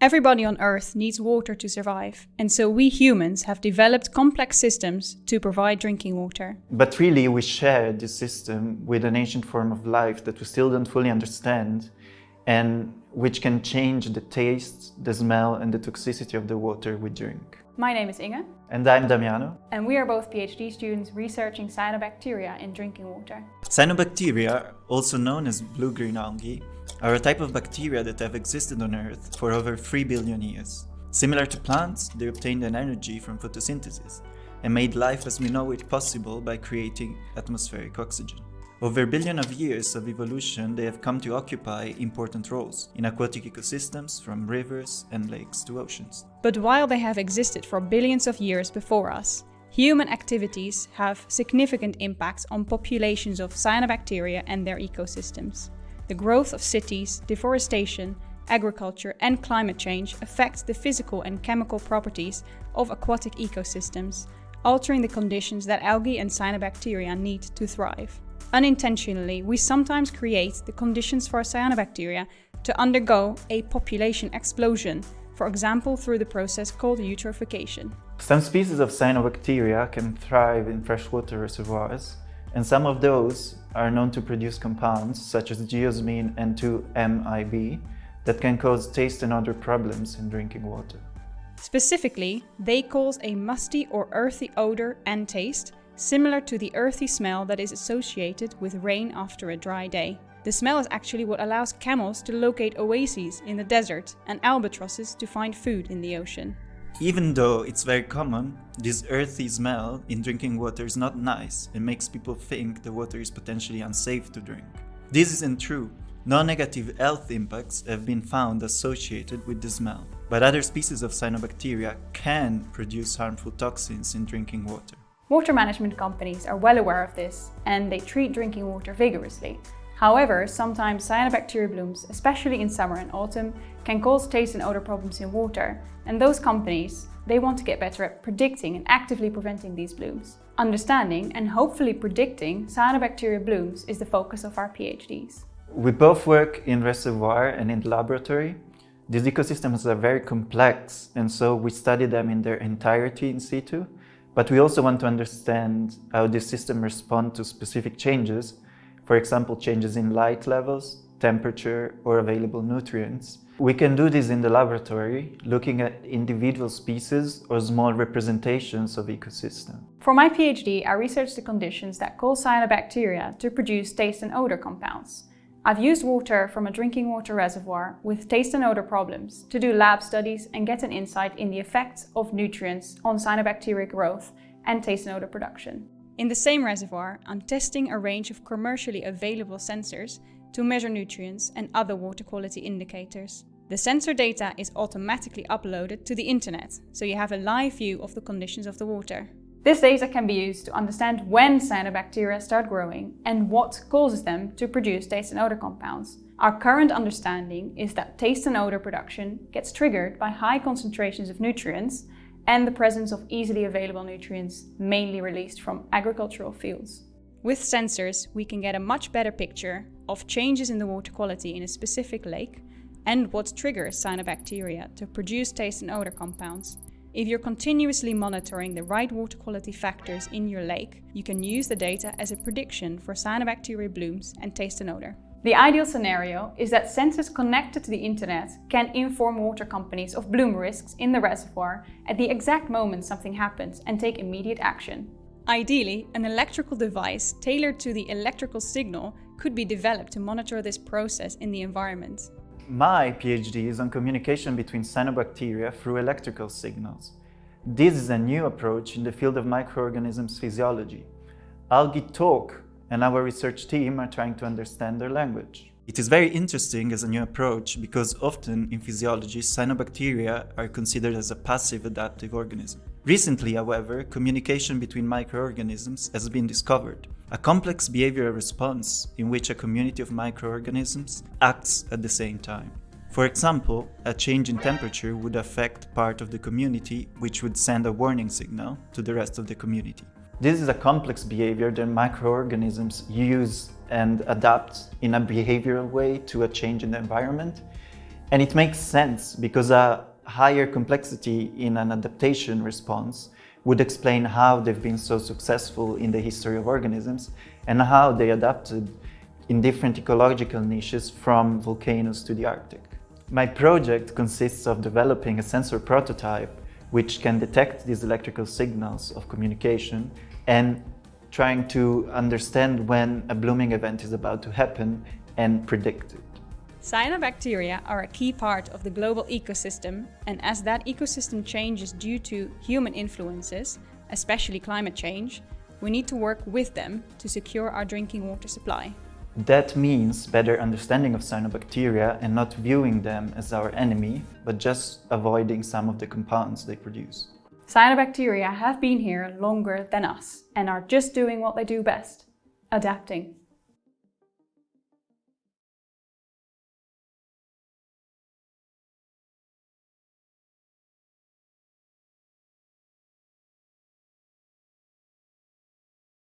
Everybody on Earth needs water to survive, and so we humans have developed complex systems to provide drinking water. But really, we share this system with an ancient form of life that we still don't fully understand, and which can change the taste, the smell, and the toxicity of the water we drink. My name is Inge. And I'm Damiano. And we are both PhD students researching cyanobacteria in drinking water. Cyanobacteria, also known as blue-green algae, are a type of bacteria that have existed on Earth for over 3 billion years. Similar to plants, they obtained an energy from photosynthesis and made life as we know it possible by creating atmospheric oxygen. Over a billion of years of evolution, they have come to occupy important roles in aquatic ecosystems, from rivers and lakes to oceans. But while they have existed for billions of years before us, human activities have significant impacts on populations of cyanobacteria and their ecosystems. The growth of cities, deforestation, agriculture and climate change affect the physical and chemical properties of aquatic ecosystems, altering the conditions that algae and cyanobacteria need to thrive. Unintentionally, we sometimes create the conditions for cyanobacteria to undergo a population explosion, for example through the process called eutrophication. Some species of cyanobacteria can thrive in freshwater reservoirs, and some of those are known to produce compounds such as geosmin and 2-MIB that can cause taste and odor problems in drinking water. Specifically, they cause a musty or earthy odor and taste, similar to the earthy smell that is associated with rain after a dry day. The smell is actually what allows camels to locate oases in the desert and albatrosses to find food in the ocean. Even though it's very common, this earthy smell in drinking water is not nice and makes people think the water is potentially unsafe to drink. This isn't true. No negative health impacts have been found associated with the smell, but other species of cyanobacteria can produce harmful toxins in drinking water. Water management companies are well aware of this, and they treat drinking water vigorously. However, sometimes cyanobacteria blooms, especially in summer and autumn, can cause taste and odor problems in water, and those companies, they want to get better at predicting and actively preventing these blooms. Understanding and hopefully predicting cyanobacteria blooms is the focus of our PhDs. We both work in reservoir and in the laboratory. These ecosystems are very complex, and so we study them in their entirety in situ. But we also want to understand how this system responds to specific changes, for example, changes in light levels, temperature, or available nutrients. We can do this in the laboratory, looking at individual species or small representations of ecosystems. For my PhD, I researched the conditions that cause cyanobacteria to produce taste and odor compounds. I've used water from a drinking water reservoir with taste and odor problems to do lab studies and get an insight in the effects of nutrients on cyanobacteria growth and taste and odor production. In the same reservoir, I'm testing a range of commercially available sensors to measure nutrients and other water quality indicators. The sensor data is automatically uploaded to the internet, so you have a live view of the conditions of the water. This data can be used to understand when cyanobacteria start growing and what causes them to produce taste and odor compounds. Our current understanding is that taste and odor production gets triggered by high concentrations of nutrients and the presence of easily available nutrients, mainly released from agricultural fields. With sensors, we can get a much better picture of changes in the water quality in a specific lake and what triggers cyanobacteria to produce taste and odor compounds. If you're continuously monitoring the right water quality factors in your lake, you can use the data as a prediction for cyanobacteria blooms and taste and odor. The ideal scenario is that sensors connected to the internet can inform water companies of bloom risks in the reservoir at the exact moment something happens and take immediate action. Ideally, an electrical device tailored to the electrical signal could be developed to monitor this process in the environment. My PhD is on communication between cyanobacteria through electrical signals. This is a new approach in the field of microorganisms physiology. Algae talk, and our research team are trying to understand their language. It is very interesting as a new approach because often in physiology, cyanobacteria are considered as a passive adaptive organism. Recently, however, communication between microorganisms has been discovered, a complex behavioral response in which a community of microorganisms acts at the same time. For example, a change in temperature would affect part of the community, which would send a warning signal to the rest of the community. This is a complex behavior that microorganisms use and adapt in a behavioral way to a change in the environment. And it makes sense because a higher complexity in an adaptation response would explain how they've been so successful in the history of organisms and how they adapted in different ecological niches from volcanoes to the Arctic. My project consists of developing a sensor prototype which can detect these electrical signals of communication and trying to understand when a blooming event is about to happen and predict it. Cyanobacteria are a key part of the global ecosystem, and as that ecosystem changes due to human influences, especially climate change, we need to work with them to secure our drinking water supply. That means better understanding of cyanobacteria and not viewing them as our enemy, but just avoiding some of the compounds they produce. Cyanobacteria have been here longer than us and are just doing what they do best, adapting.